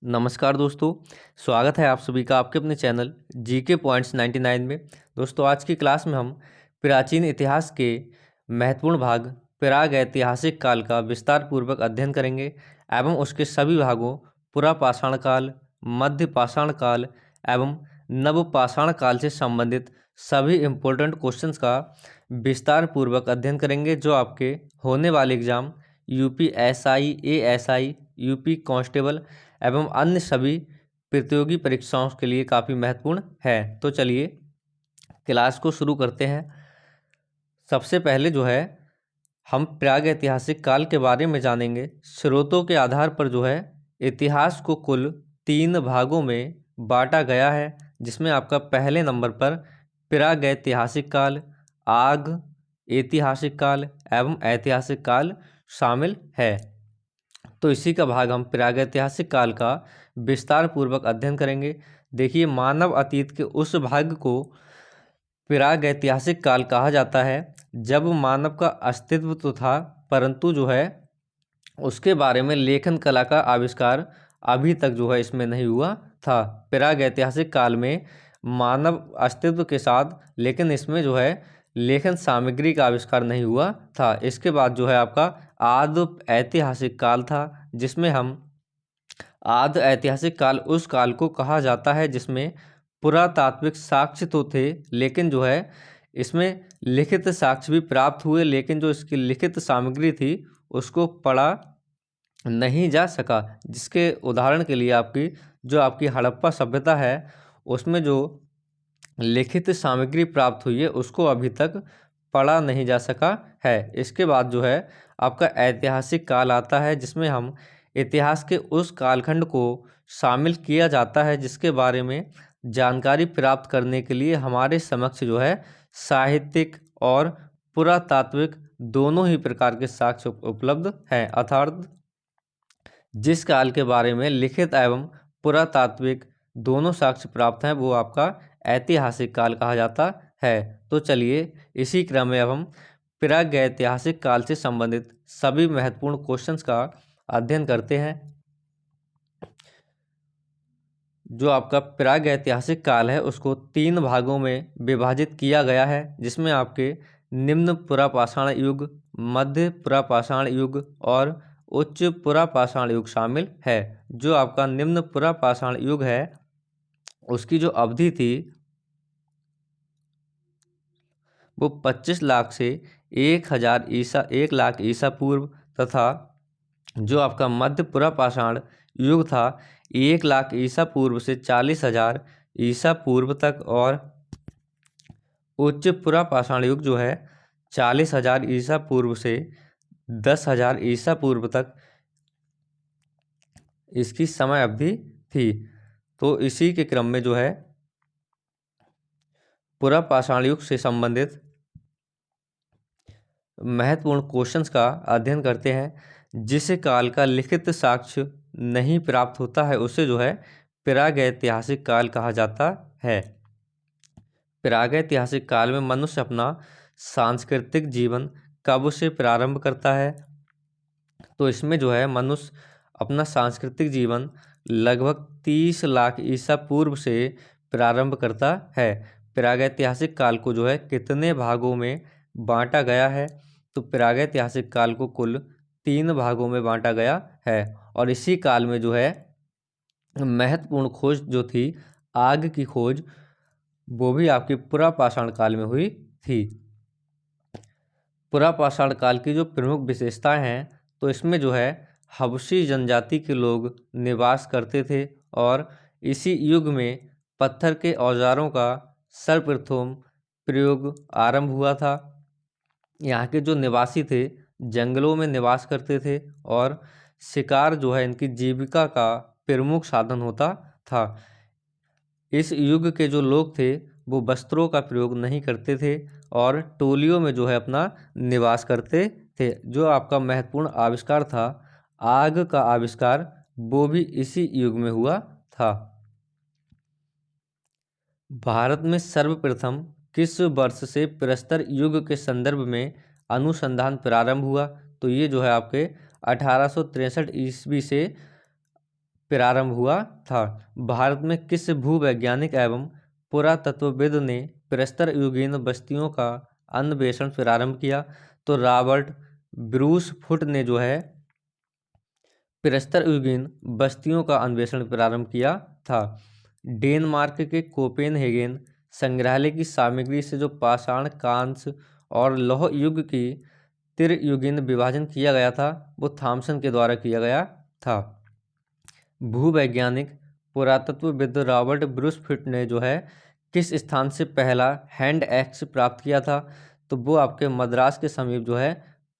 नमस्कार दोस्तों। स्वागत है आप सभी का आपके अपने चैनल जीके पॉइंट्स 99 में। दोस्तों, आज की क्लास में हम प्राचीन इतिहास के महत्वपूर्ण भाग प्राग ऐतिहासिक काल का विस्तार पूर्वक अध्ययन करेंगे एवं उसके सभी भागों पुरापाषाण काल, मध्य पाषाण काल एवं नवपाषाण काल से संबंधित सभी इम्पोर्टेंट क्वेश्चंस का विस्तार पूर्वक अध्ययन करेंगे, जो आपके होने वाले exam UP SI, ASI, UP constable एवं अन्य सभी प्रतियोगी परीक्षाओं के लिए काफ़ी महत्वपूर्ण है। तो चलिए क्लास को शुरू करते हैं। सबसे पहले जो है हम प्राग ऐतिहासिक काल के बारे में जानेंगे। स्रोतों के आधार पर जो है इतिहास को कुल 3 भागों में बांटा गया है, जिसमें आपका पहले नंबर पर प्राग ऐतिहासिक काल, आग ऐतिहासिक काल एवं ऐतिहासिक काल शामिल है। तो इसी का भाग हम प्रागैतिहासिक काल का विस्तार पूर्वक अध्ययन करेंगे। देखिए, मानव अतीत के उस भाग को प्रागैतिहासिक काल कहा जाता है जब मानव का अस्तित्व तो था, परंतु जो है उसके बारे में लेखन कला का आविष्कार अभी तक जो है इसमें नहीं हुआ था। प्रागैतिहासिक काल में मानव अस्तित्व के साथ, लेकिन इसमें जो है लेखन सामग्री का आविष्कार नहीं हुआ था। इसके बाद जो है आपका आदि ऐतिहासिक काल था, जिसमें हम आदि ऐतिहासिक काल उस काल को कहा जाता है जिसमें पुरातात्विक साक्ष्य तो थे, लेकिन जो है इसमें लिखित साक्ष्य भी प्राप्त हुए, लेकिन जो इसकी लिखित सामग्री थी उसको पढ़ा नहीं जा सका। जिसके उदाहरण के लिए आपकी हड़प्पा सभ्यता है, उसमें जो लिखित सामग्री प्राप्त हुई है उसको अभी तक पढ़ा नहीं जा सका है। इसके बाद जो है आपका ऐतिहासिक काल आता है, जिसमें हम इतिहास के उस कालखंड को शामिल किया जाता है जिसके बारे में जानकारी प्राप्त करने के लिए हमारे समक्ष जो है साहित्यिक और पुरातात्विक दोनों ही प्रकार के साक्ष्य उपलब्ध हैं। अर्थात जिस काल के बारे में लिखित एवं पुरातात्विक दोनों साक्ष्य प्राप्त हैं वो आपका ऐतिहासिक काल कहा जाता है। तो चलिए इसी क्रम में अब हम प्रागैतिहासिक काल से संबंधित सभी महत्वपूर्ण क्वेश्चंस का अध्ययन करते हैं। जो आपका प्रागैतिहासिक काल है उसको 3 भागों में विभाजित किया गया है, जिसमें आपके निम्न पुरापाषाण युग, मध्य पुरापाषाण युग और उच्च पुरापाषाण युग शामिल है। जो आपका निम्न पुरापाषाण युग है उसकी जो अवधि थी वो 25 लाख से 1 लाख ईसा पूर्व तथा जो आपका मध्य पुरापाषाण युग था 1 लाख ईसा पूर्व से 40,000 ईसा पूर्व तक, और उच्च पुरापाषाण युग जो है 40,000 ईसा पूर्व से 10,000 ईसा पूर्व तक इसकी समय अवधि थी। तो इसी के क्रम में जो है पुरापाषाण युग से संबंधित महत्वपूर्ण क्वेश्चंस का अध्ययन करते हैं। जिस काल का लिखित साक्ष्य नहीं प्राप्त होता है उसे जो है प्रागैतिहासिक काल कहा जाता है। प्रागैतिहासिक काल में मनुष्य अपना सांस्कृतिक जीवन कब से प्रारंभ करता है? तो इसमें जो है मनुष्य अपना सांस्कृतिक जीवन लगभग 30 लाख ईसा पूर्व से प्रारंभ करता है। प्रागैतिहासिक काल को जो है कितने भागों में बांटा गया है? तो प्रागैतिहासिक काल को कुल 3 भागों में बांटा गया है, और इसी काल में जो है महत्वपूर्ण खोज जो थी आग की खोज, वो भी आपकी पुरापाषाण काल में हुई थी। पुरापाषाण काल की जो प्रमुख विशेषताएं हैं, तो इसमें जो है हबशी जनजाति के लोग निवास करते थे, और इसी युग में पत्थर के औजारों का सर्वप्रथम प्रयोग आरंभ हुआ था। यहाँ के जो निवासी थे जंगलों में निवास करते थे, और शिकार जो है इनकी जीविका का प्रमुख साधन होता था। इस युग के जो लोग थे वो वस्त्रों का प्रयोग नहीं करते थे और टोलियों में जो है अपना निवास करते थे। जो आपका महत्वपूर्ण आविष्कार था आग का आविष्कार, वो भी इसी युग में हुआ था। भारत में सर्वप्रथम किस वर्ष से प्रस्तर युग के संदर्भ में अनुसंधान प्रारंभ हुआ? तो ये जो है आपके 1863 ईस्वी से प्रारंभ हुआ था। भारत में किस भूवैज्ञानिक एवं पुरातत्वविद ने प्रस्तर युगीन बस्तियों का अन्वेषण प्रारंभ किया? तो रॉबर्ट ब्रूस फुट ने जो है प्रस्तर युगीन बस्तियों का अन्वेषण प्रारंभ किया था। डेनमार्क के कोपेनहेगन संग्रहालय की सामग्री से जो पाषाण, कांस्य और लौह युग की त्रियुगीन विभाजन किया गया था वो थॉमसन के द्वारा किया गया था। भूवैज्ञानिक पुरातत्वविद रॉबर्ट ब्रूस फुट ने जो है किस स्थान से पहला हैंड एक्स प्राप्त किया था? तो वो आपके मद्रास के समीप जो है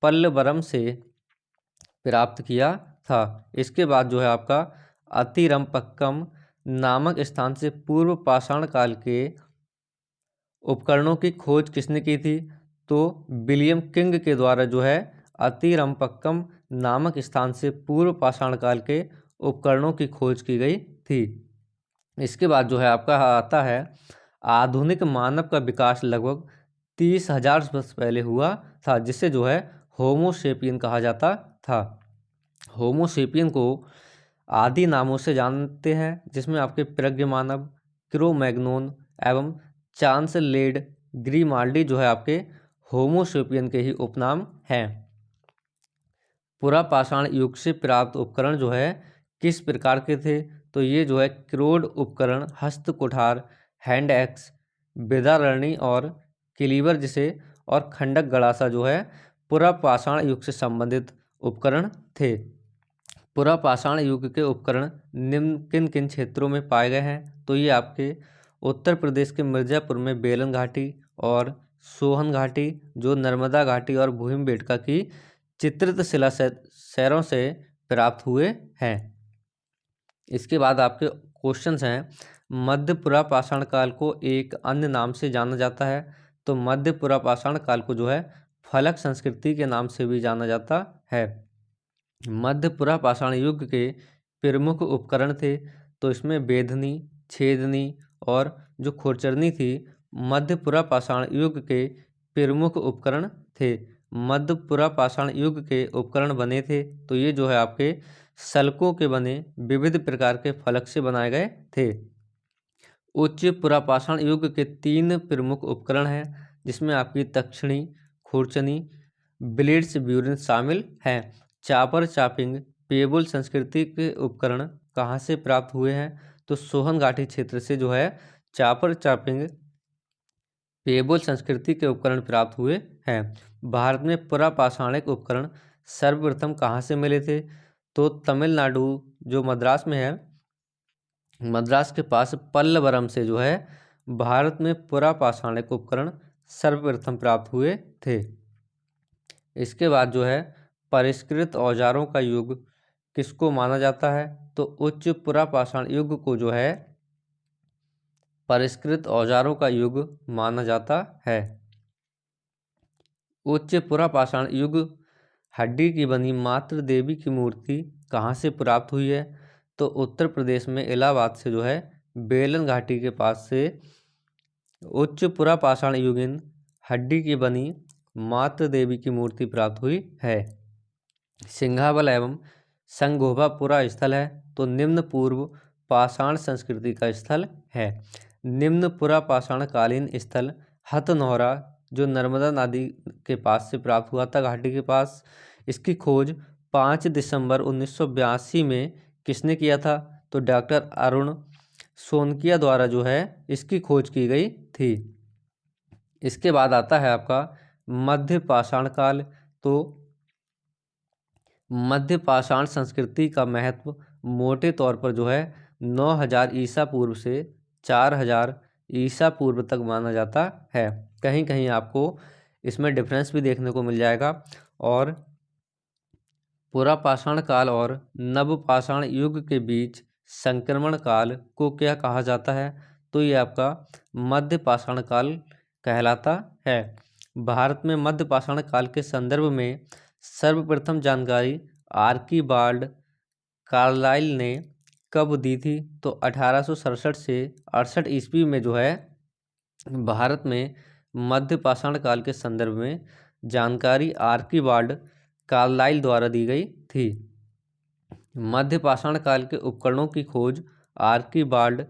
पल्लवरम से प्राप्त किया था। इसके बाद जो है आपका अतिरम्पक्कम नामक स्थान से पूर्व पाषाण काल के उपकरणों की खोज किसने की थी? तो विलियम किंग के द्वारा जो है अतिरम्पक्कम नामक स्थान से पूर्व पाषाण काल के उपकरणों की खोज की गई थी। इसके बाद जो है आपका आता है आधुनिक मानव का विकास लगभग 30,000 वर्ष पहले हुआ था, जिसे जो है होमोसेपियन कहा जाता था। होमोसेपियन को आदि नामों से जानते हैं, जिसमें आपके प्रज्ञ मानव, क्रो-मैग्नोन एवं चांसलेड ग्रीमाल्डी जो है आपके होमोसेपियन के ही उपनाम हैं। पुरापाषाण युग से प्राप्त उपकरण जो है किस प्रकार के थे? तो ये जो है क्रोड उपकरण, हस्त कुठार, हैंड एक्स, विदारणी और क्लीवर जिसे और खंडक गड़ासा जो है पुरापाषाण युग से संबंधित उपकरण थे। पुरापाषाण युग के उपकरण निम्न किन किन क्षेत्रों में पाए गए हैं? तो ये आपके उत्तर प्रदेश के मिर्जापुर में बेलन घाटी और सोहन घाटी जो नर्मदा घाटी और भीमबेटका की चित्रित शिला शैरों से प्राप्त हुए हैं। इसके बाद आपके क्वेश्चंस हैं मध्य पुरापाषाण काल को एक अन्य नाम से जाना जाता है। तो मध्य पुरापाषाण काल को जो है फलक संस्कृति के नाम से भी जाना जाता है। मध्य पुरापाषाण युग के प्रमुख उपकरण थे, तो इसमें वेधनी, छेदनी और जो खुरचरनी थी मध्य पुरापाषाण युग के प्रमुख उपकरण थे। मध्य पुरापाषाण युग के उपकरण बने थे, तो ये जो है आपके सल्कों के बने विविध प्रकार के फलक से बनाए गए थे। उच्च पुरापाषाण युग के 3 प्रमुख उपकरण हैं, जिसमें आपकी तक्षणी, खुरचनी, ब्लेड्स ब्यूरिन शामिल हैं। चापर चापिंग पेबुल संस्कृति के उपकरण कहाँ से प्राप्त हुए हैं? तो सोहन घाटी क्षेत्र से जो है चापर चापिंग पेबुल संस्कृति के उपकरण प्राप्त हुए हैं। भारत में पुरापाषाणिक उपकरण सर्वप्रथम कहाँ से मिले थे? तो तमिलनाडु जो मद्रास में है, मद्रास के पास पल्लवरम से जो है भारत में पुरापाषाणिक उपकरण सर्वप्रथम प्राप्त हुए थे। इसके बाद जो है परिष्कृत औजारों का युग किसको माना जाता है? तो उच्च पुरापाषाण युग को जो है परिष्कृत औजारों का युग माना जाता है। उच्च पुरापाषाण युग हड्डी की बनी मातृ देवी की मूर्ति कहाँ से प्राप्त हुई है? तो उत्तर प्रदेश में इलाहाबाद से जो है बेलन घाटी के पास से उच्च पुरापाषाण युगीन हड्डी की बनी मातृ देवी की मूर्ति प्राप्त हुई है। सिंघाबल एवं संघोबापुरा स्थल है, तो निम्न पूर्व पाषाण संस्कृति का स्थल है। निम्न पुरापाषाण कालीन स्थल हथनौरा जो नर्मदा नदी के पास से प्राप्त हुआ था घाटी के पास, इसकी खोज 5 दिसंबर 1982 में किसने किया था? तो डॉक्टर अरुण सोनकिया द्वारा जो है इसकी खोज की गई थी। इसके बाद आता है आपका मध्य पाषाण काल। तो मध्य पाषाण संस्कृति का महत्व मोटे तौर पर जो है 9000 ईसा पूर्व से 4000 ईसा पूर्व तक माना जाता है। कहीं कहीं आपको इसमें डिफरेंस भी देखने को मिल जाएगा। और पुरापाषाण काल और नवपाषाण युग के बीच संक्रमण काल को क्या कहा जाता है? तो ये आपका मध्य पाषाण काल कहलाता है। भारत में मध्य पाषाण काल के संदर्भ में सर्वप्रथम जानकारी आर्कीबाल्ड कार्लाइल ने कब दी थी? तो 1867 से 68 ईस्वी में जो है भारत में मध्य पाषाण काल के संदर्भ में जानकारी आर्कीबाल्ड कार्लाइल द्वारा दी गई थी। मध्य पाषाण काल के उपकरणों की खोज आर्कीबाल्ड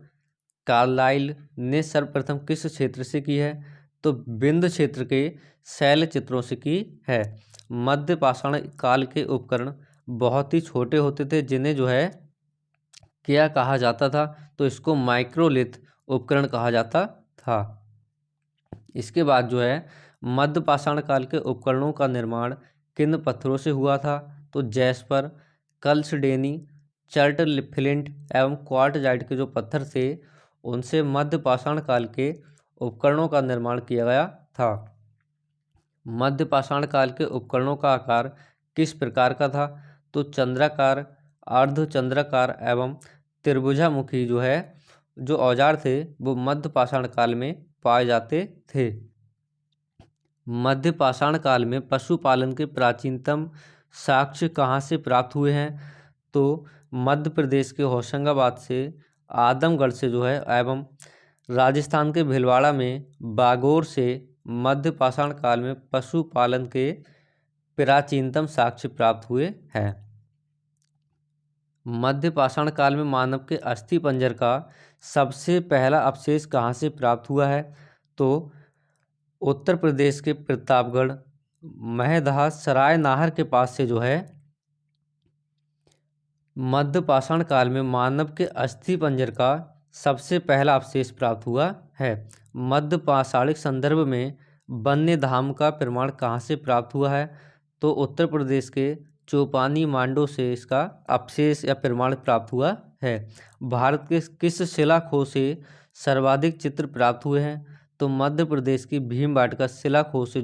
कार्लाइल ने सर्वप्रथम किस क्षेत्र से की है? तो विंध्य क्षेत्र के शैल चित्रों से की है। मध्य पाषाण काल के उपकरण बहुत ही छोटे होते थे, जिन्हें जो है क्या कहा जाता था? तो इसको माइक्रोलिथ उपकरण कहा जाता था। इसके बाद जो है मध्य पाषाण काल के उपकरणों का निर्माण किन पत्थरों से हुआ था? तो जैस्पर, कल्सडेनी, चर्टफिलिंट एवं क्वार्टजाइट के जो पत्थर थे, उनसे मध्य पाषाण काल के उपकरणों का निर्माण किया गया था। मध्य पाषाण काल के उपकरणों का आकार किस प्रकार का था? तो चंद्राकार, अर्धचंद्राकार एवं त्रिभुजामुखी जो औजार थे वो मध्य पाषाण काल में पाए जाते थे। मध्य पाषाण काल में पशुपालन के प्राचीनतम साक्ष्य कहाँ से प्राप्त हुए हैं? तो मध्य प्रदेश के होशंगाबाद से, आदमगढ़ से एवं राजस्थान के भीलवाड़ा में बागोर से मध्य पाषाण काल में पशुपालन के प्राचीनतम साक्ष्य प्राप्त हुए हैं। मध्य पाषाण काल में मानव के अस्थि पंजर का सबसे पहला अवशेष कहाँ से प्राप्त हुआ है? तो उत्तर प्रदेश के प्रतापगढ़ महदहा सराय नाहर के पास से मध्य पाषाण काल में मानव के अस्थि पंजर का सबसे पहला अवशेष प्राप्त हुआ है। मध्य पाषाणिक संदर्भ में वन्य धाम का प्रमाण कहाँ से प्राप्त हुआ है? तो उत्तर प्रदेश के चौपानी मांडो से इसका अवशेष या प्रमाण प्राप्त हुआ है। भारत के किस शिलाखों से सर्वाधिक चित्र प्राप्त हुए हैं? तो मध्य प्रदेश की भीमबाटका शिलाखों से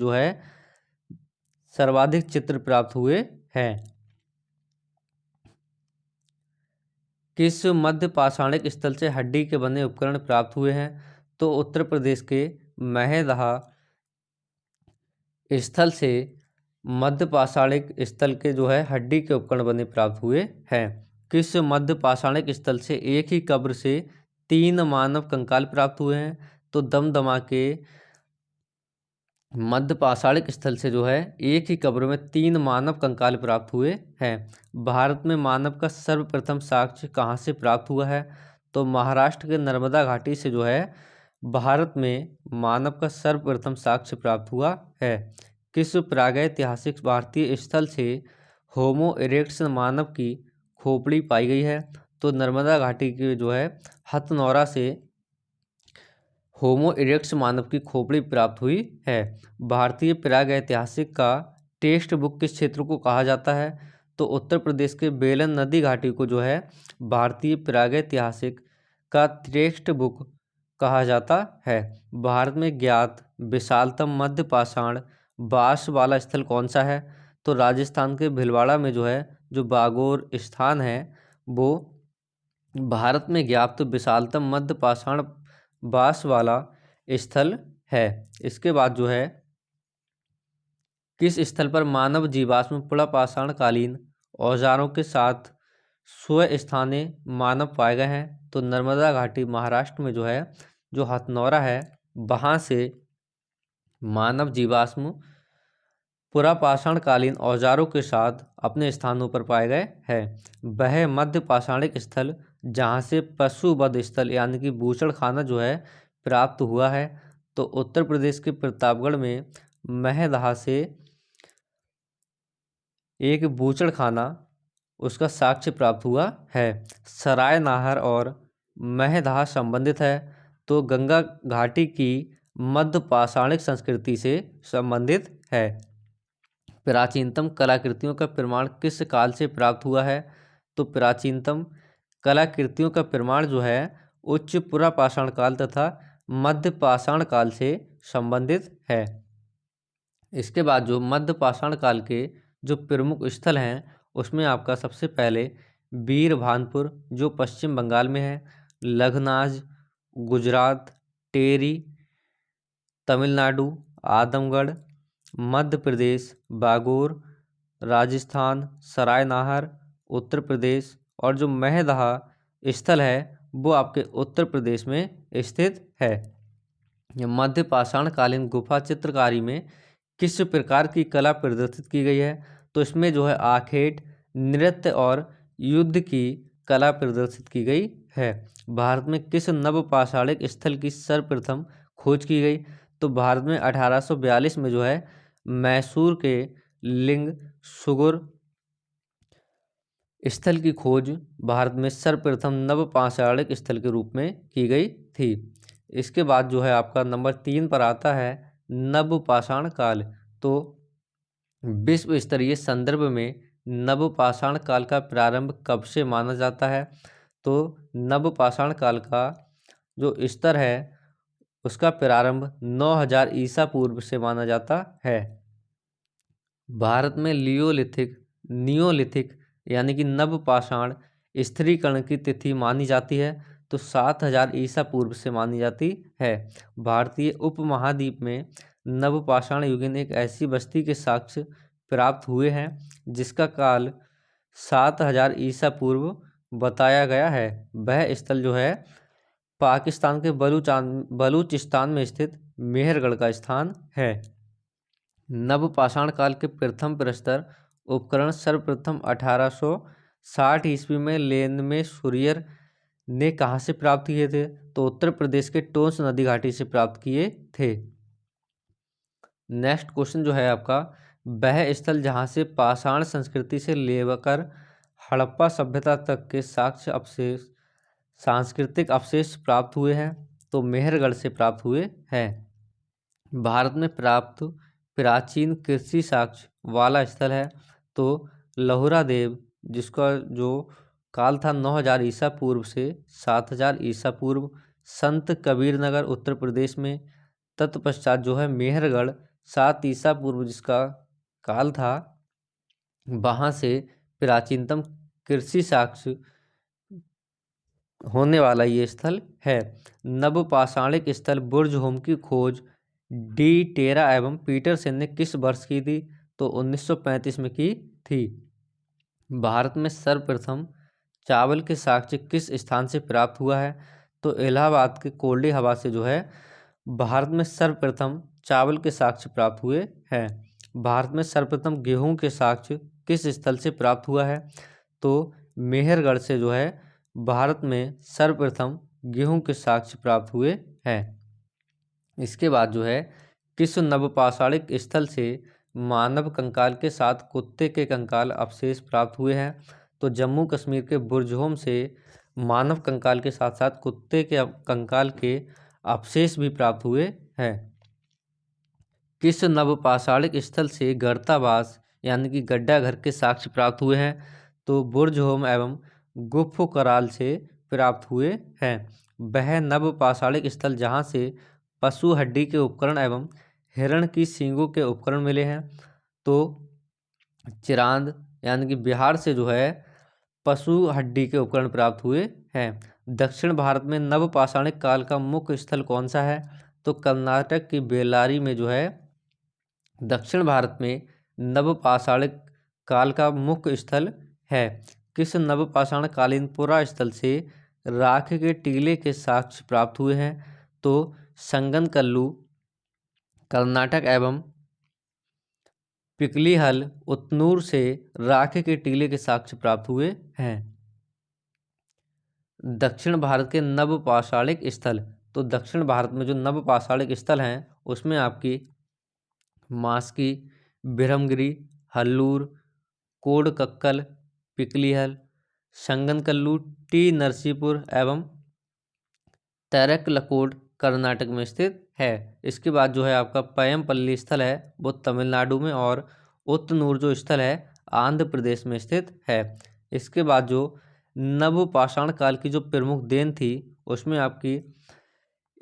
सर्वाधिक चित्र प्राप्त हुए हैं। किस मध्य पाषाणिक स्थल से हड्डी के बने उपकरण प्राप्त हुए हैं? तो उत्तर प्रदेश के महदहा स्थल से मध्य पाषाणिक स्थल के हड्डी के उपकरण बने प्राप्त हुए हैं। किस मध्य पाषाणिक स्थल से एक ही कब्र से 3 मानव कंकाल प्राप्त हुए हैं? तो दमदमा के मध्य पाषाणिक स्थल से एक ही कब्र में 3 मानव कंकाल प्राप्त हुए हैं। भारत में मानव का सर्वप्रथम साक्ष्य कहाँ से प्राप्त हुआ है? तो महाराष्ट्र के नर्मदा घाटी से भारत में मानव का सर्वप्रथम साक्ष्य प्राप्त हुआ है। किस प्रागैतिहासिक भारतीय स्थल से होमो इरेक्टस मानव की खोपड़ी पाई गई है? तो नर्मदा घाटी के हथनौरा से होमो इरेक्टस मानव की खोपड़ी प्राप्त हुई है। भारतीय प्रागैतिहासिक का टेक्स्ट बुक किस क्षेत्र को कहा जाता है? तो उत्तर प्रदेश के बेलन नदी घाटी को भारतीय प्रागैतिहासिक का टेक्स्ट बुक कहा जाता है। भारत में ज्ञात विशालतम मध्य पाषाण बाँस वाला स्थल कौन सा है? तो राजस्थान के भीलवाड़ा में जो बागोर स्थान है वो भारत में ज्ञात विशालतम मध्य पाषाण बाँस वाला स्थल है। इसके बाद किस स्थल पर मानव जीवाश्म पुरापाषाण कालीन औजारों के साथ स्वस्थानीय मानव पाए गए हैं? तो नर्मदा घाटी महाराष्ट्र में जो हथनौरा है वहाँ से मानव जीवाश्म पुरापाषाण कालीन औजारों के साथ अपने स्थानों पर पाए गए हैं। वह मध्य पाषाणिक स्थल जहाँ से पशु वध स्थल यानी कि बूचड़खाना प्राप्त हुआ है, तो उत्तर प्रदेश के प्रतापगढ़ में महदहा से एक बूचड़खाना उसका साक्ष्य प्राप्त हुआ है। सराय नाहर और महदहा संबंधित है, तो गंगा घाटी की मध्य पाषाणिक संस्कृति से संबंधित है। प्राचीनतम कलाकृतियों का प्रमाण किस काल से प्राप्त हुआ है? तो प्राचीनतम कलाकृतियों का प्रमाण उच्च पुरापाषाण काल तथा मध्य पाषाण काल से संबंधित है। इसके बाद मध्य पाषाण काल के जो प्रमुख स्थल हैं उसमें आपका सबसे पहले वीरभानपुर जो पश्चिम बंगाल में है, लखनाज गुजरात, टेरी तमिलनाडु, आदमगढ़ मध्य प्रदेश, बागोर राजस्थान, सराय नाहर उत्तर प्रदेश और जो महदहा स्थल है वो आपके उत्तर प्रदेश में स्थित है। मध्य पाषाण कालीन गुफा चित्रकारी में किस प्रकार की कला प्रदर्शित की गई है? तो इसमें आखेट, नृत्य और युद्ध की कला प्रदर्शित की गई है। भारत में किस नवपाषाणिक स्थल की सर्वप्रथम खोज की गई? तो भारत में 1842 में जो है मैसूर के लिंग सुगुर स्थल की खोज भारत में सर्वप्रथम नवपाषाणिक स्थल के रूप में की गई थी। इसके बाद जो है आपका नंबर 3 पर आता है नवपाषाण काल। तो विश्व स्तरीय संदर्भ में नवपाषाण काल का प्रारंभ कब से माना जाता है? तो नवपाषाण काल का जो स्तर है उसका प्रारंभ 9000 ईसा पूर्व से माना जाता है। भारत में नियोलिथिक यानी कि नवपाषाण स्थिरीकरण की तिथि मानी जाती है तो 7000 ईसा पूर्व से मानी जाती है। भारतीय उपमहाद्वीप में नवपाषाण युगीन एक ऐसी बस्ती के साक्ष्य प्राप्त हुए हैं जिसका काल 7000 ईसा पूर्व बताया गया है। वह स्थल जो है पाकिस्तान के बलूचिस्तान में स्थित मेहरगढ़ का स्थान है। नवपाषाण काल के प्रथम प्रस्तर उपकरण सर्वप्रथम 1860 ईस्वी में लेनमे सुरियर ने कहाँ से प्राप्त किए थे? तो उत्तर प्रदेश के टोंस नदी घाटी से प्राप्त किए थे। नेक्स्ट क्वेश्चन जो है आपका, वह स्थल जहाँ से पाषाण संस्कृति से लेकर हड़प्पा सभ्यता तक के सांस्कृतिक अवशेष प्राप्त हुए हैं? तो मेहरगढ़ से प्राप्त हुए हैं। भारत में प्राप्त प्राचीन कृषि साक्ष्य वाला स्थल है तो लहुरा देव, जिसका जो काल था 9000 ईसा पूर्व से 7000 ईसा पूर्व, संत कबीर नगर उत्तर प्रदेश में। तत्पश्चात जो है मेहरगढ़ 7 ईसा पूर्व जिसका काल था, वहाँ से प्राचीनतम कृषि साक्ष्य होने वाला ये स्थल है। नवपाषाणिक स्थल बुर्जहोम की खोज डी टेरा एवं पीटरसन ने किस वर्ष की थी? तो 1935 में की थी। भारत में सर्वप्रथम चावल के साक्ष्य किस स्थान से प्राप्त हुआ है? तो इलाहाबाद के कोल्डी हवा से जो है भारत में सर्वप्रथम चावल के साक्ष्य प्राप्त हुए हैं। भारत में सर्वप्रथम गेहूं के साक्ष्य किस स्थल से प्राप्त हुआ है? तो मेहरगढ़ से जो है भारत में सर्वप्रथम गेहूं के साक्ष्य प्राप्त हुए हैं। इसके बाद जो है किस नवपाषाणिक स्थल से मानव कंकाल के साथ कुत्ते के कंकाल अवशेष प्राप्त हुए हैं? तो जम्मू कश्मीर के बुर्जहोम से मानव कंकाल के साथ साथ कुत्ते के कंकाल के अवशेष भी प्राप्त हुए हैं। किस नवपाषाणिक स्थल से गर्तावास यानी कि गड्ढा घर के साक्ष्य प्राप्त हुए हैं? तो बुर्जहोम एवं गुफो कराल से प्राप्त हुए हैं। वह नवपाषाणिक स्थल जहाँ से पशु हड्डी के उपकरण एवं हिरण की सींगों के उपकरण मिले हैं तो चिरांद यानी कि बिहार से जो है पशु हड्डी के उपकरण प्राप्त हुए हैं। दक्षिण भारत में नवपाषाणिक काल का मुख्य स्थल कौन सा है? तो कर्नाटक की बेल्लारी में जो है दक्षिण भारत में नवपाषाणिक काल का मुख्य स्थल है। किस नवपाषाण कालीन पुरा स्थल से राख के टीले के साक्ष्य प्राप्त हुए हैं? तो संगनकल्लू कर्नाटक एवं पिकलीहल उतनूर से राख के टीले के साक्ष्य प्राप्त हुए हैं। दक्षिण भारत के नवपाषाणिक स्थल, तो दक्षिण भारत में जो नवपाषाणिक स्थल हैं उसमें आपकी मास्की, बिरहमगिरी, हल्लूर, कोडकक्कल, पिकलीहल, संगनकल्लू, टी नरसीपुर एवं तेरकलकोड कर्नाटक में स्थित है। इसके बाद जो है आपका पयमपल्ली स्थल है वो तमिलनाडु में और उतनूर जो स्थल है आंध्र प्रदेश में स्थित है। इसके बाद जो नवपाषाण काल की जो प्रमुख देन थी उसमें आपकी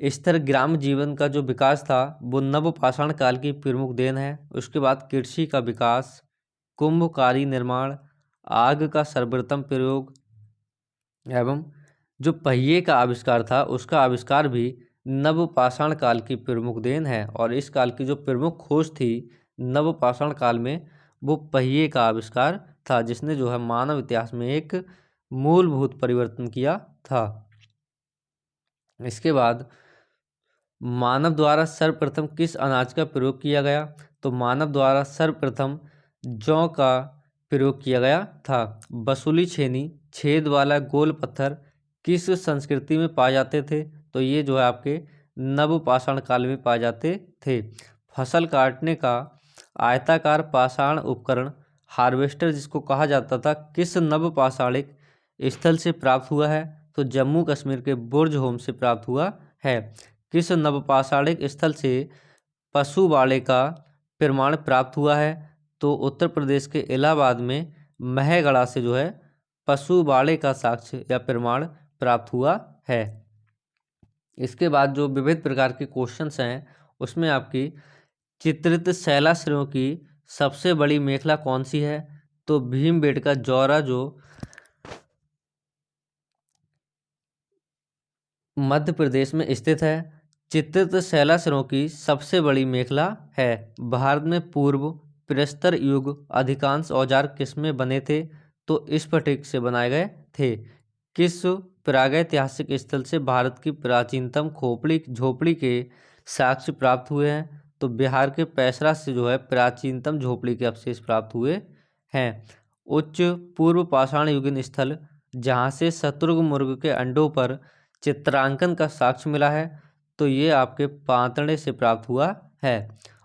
स्थिर ग्राम जीवन का जो विकास था वो नवपाषाण काल की प्रमुख देन है। उसके बाद कृषि का विकास, कुंभकारी निर्माण, आग का सर्वप्रथम प्रयोग एवं जो पहिए का आविष्कार था उसका आविष्कार भी नवपाषाण काल की प्रमुख देन है। और इस काल की जो प्रमुख खोज थी नवपाषाण काल में वो पहिए का आविष्कार था जिसने जो है मानव इतिहास में एक मूलभूत परिवर्तन किया था। इसके बाद मानव द्वारा सर्वप्रथम किस अनाज का प्रयोग किया गया? तो मानव द्वारा सर्वप्रथम जौ का प्रयोग किया गया था। बसुली छेनी छेद वाला गोल पत्थर किस संस्कृति में पाए जाते थे? तो ये जो है आपके नवपाषाण काल में पाए जाते थे। फसल काटने का आयताकार पाषाण उपकरण हार्वेस्टर जिसको कहा जाता था किस नवपाषाणिक स्थल से प्राप्त हुआ है? तो जम्मू कश्मीर के बुर्ज होम से प्राप्त हुआ है। किस नवपाषाणिक स्थल से पशु बाड़े का प्रमाण प्राप्त हुआ है? तो उत्तर प्रदेश के इलाहाबाद में महगढ़ा से जो है पशु बाड़े का साक्ष्य या प्रमाण प्राप्त हुआ है। इसके बाद जो विविध प्रकार के क्वेश्चंस हैं उसमें आपकी चित्रित शैलाश्रयों की सबसे बड़ी मेखला कौन सी है? तो भीमबेटका जौरा जो मध्य प्रदेश में स्थित है। चित्रित शैलाश्रयों की सबसे बड़ी मेखला है। भारत में पूर्व प्रस्तर युग अधिकांश औजार किसमें बने थे? तो स्फटिक से बनाए गए थे। किस प्रागैतिहासिक स्थल से भारत की प्राचीनतम खोपड़ी झोपड़ी के साक्ष्य प्राप्त हुए हैं? तो बिहार के पैसरा से जो है प्राचीनतम झोपड़ी के अवशेष प्राप्त हुए हैं। उच्च पूर्व पाषाण युगीन स्थल जहाँ से शत्रुघ्न मुर्ग के अंडों पर चित्रांकन का साक्ष्य मिला है? तो ये आपके पातड़े से प्राप्त हुआ है।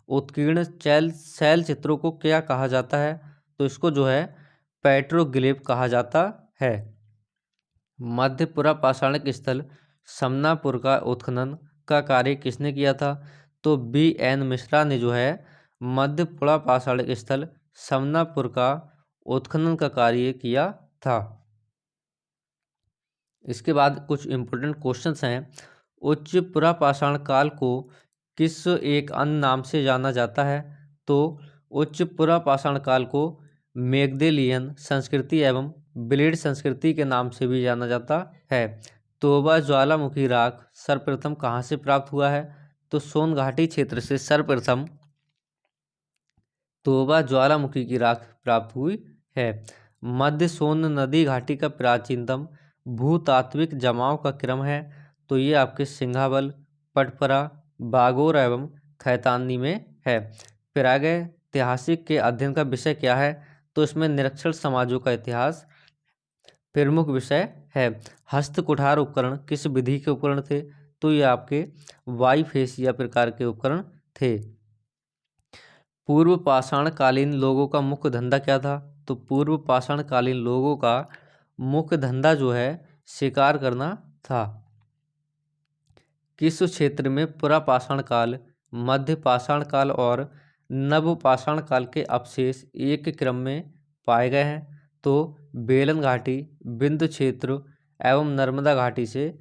उत्कीर्ण शैल चित्रों को क्या कहा जाता है? तो इसको जो है पेट्रोग्लिफ कहा जाता है। मध्यपुरा पाषाणिक स्थल समनापुर का उत्खनन का कार्य किसने किया था? तो B.N. मिश्रा ने जो है मध्यपुरा पाषाणिक स्थल समनापुर का उत्खनन का कार्य किया था। इसके बाद कुछ इम्पोर्टेंट क्वेश्चंस हैं। उच्च पुरापाषाण काल को किस एक अन्य नाम से जाना जाता है? तो उच्च पुरापाषाण काल को मेग्देलियन संस्कृति एवं ब्लेड संस्कृति के नाम से भी जाना जाता है। तोबा ज्वालामुखी राख सर्वप्रथम कहाँ से प्राप्त हुआ है? तो सोन घाटी क्षेत्र से सर्वप्रथम तोबा ज्वालामुखी की राख प्राप्त हुई है। मध्य सोन नदी घाटी का प्राचीनतम भूतात्विक जमाव का क्रम है? तो ये आपके सिंघाबल, पटपरा, बागोर एवं खैतानी में है। प्रागैतिहासिक के अध्ययन का विषय क्या है? तो इसमें निरक्षर समाजों का इतिहास प्रमुख विषय है। हस्त कुठार उपकरण किस विधि के उपकरण थे? तो ये आपके वाइफेसिया प्रकार के उपकरण थे। पूर्व पाषाण कालीन लोगों का मुख्य धंधा क्या था? तो पूर्व पाषाण कालीन लोगों का मुख्य धंधा जो है शिकार करना था। किस क्षेत्र में पुरापाषाण काल, मध्य पाषाण काल और नवपाषाण काल के अवशेष एक क्रम में पाए गए हैं? तो बेलन घाटी, विंध्य क्षेत्र एवं नर्मदा घाटी से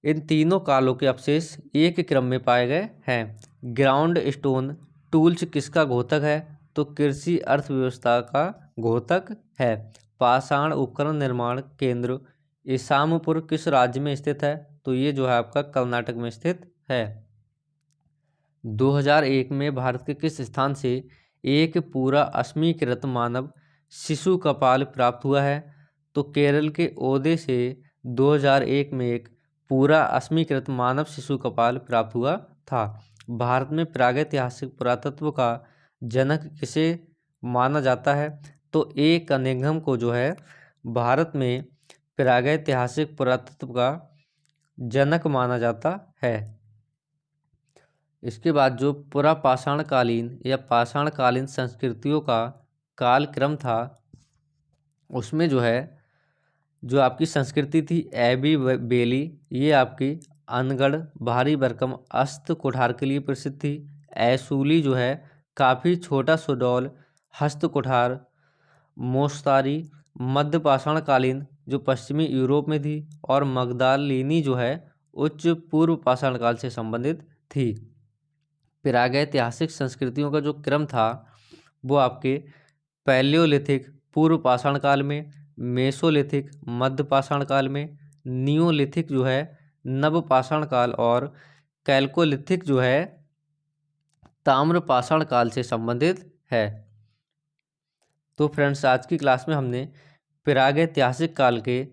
इन तीनों कालों के अवशेष एक क्रम में पाए गए हैं। ग्राउंड स्टोन टूल्स किसका घोतक है? तो कृषि अर्थव्यवस्था का घोतक है। पाषाण उपकरण निर्माण केंद्र ईसामपुर किस राज्य में स्थित है? तो ये जो है आपका कर्नाटक में स्थित है। 2001 में भारत के किस स्थान से एक पूरा अस्मीकृत मानव शिशु कपाल प्राप्त हुआ है? तो केरल के ओदे से 2001 में एक पूरा अस्मीकृत मानव शिशु कपाल प्राप्त हुआ था। भारत में प्रागैतिहासिक पुरातत्व का जनक किसे माना जाता है? तो ए कनिंघम को जो है भारत में प्रागैतिहासिक पुरातत्व का जनक माना जाता है। इसके बाद जो पुरापाषाणकालीन या पाषाणकालीन संस्कृतियों का कालक्रम था उसमें जो है जो आपकी संस्कृति थी एबी बेली, ये आपकी अनगढ़ भारी भरकम अस्त कुठार के लिए प्रसिद्ध थी। ऐसूली जो है काफ़ी छोटा सुडौल हस्त कुठार मोस्तारी मध्य पाषाणकालीन जो पश्चिमी यूरोप में थी, और मगदालिनी जो है उच्च पूर्व पाषाण काल से संबंधित थी। प्रागैतिहासिक संस्कृतियों का जो क्रम था वो आपके पैलियोलिथिक पूर्व पाषाण काल में, मेसोलिथिक मध्य पाषाण काल में, नियोलिथिक जो है नव पाषाण काल और कैल्कोलिथिक जो है ताम्र पाषाण काल से संबंधित है। तो फ्रेंड्स आज की क्लास में हमने प्रागैतिहासिक काल के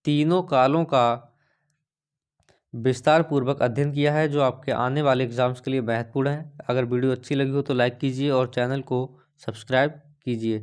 तीनों कालों का विस्तार पूर्वक अध्ययन किया है जो आपके आने वाले एग्जाम्स के लिए महत्वपूर्ण है। अगर वीडियो अच्छी लगी हो तो लाइक कीजिए और चैनल को सब्सक्राइब कीजिए।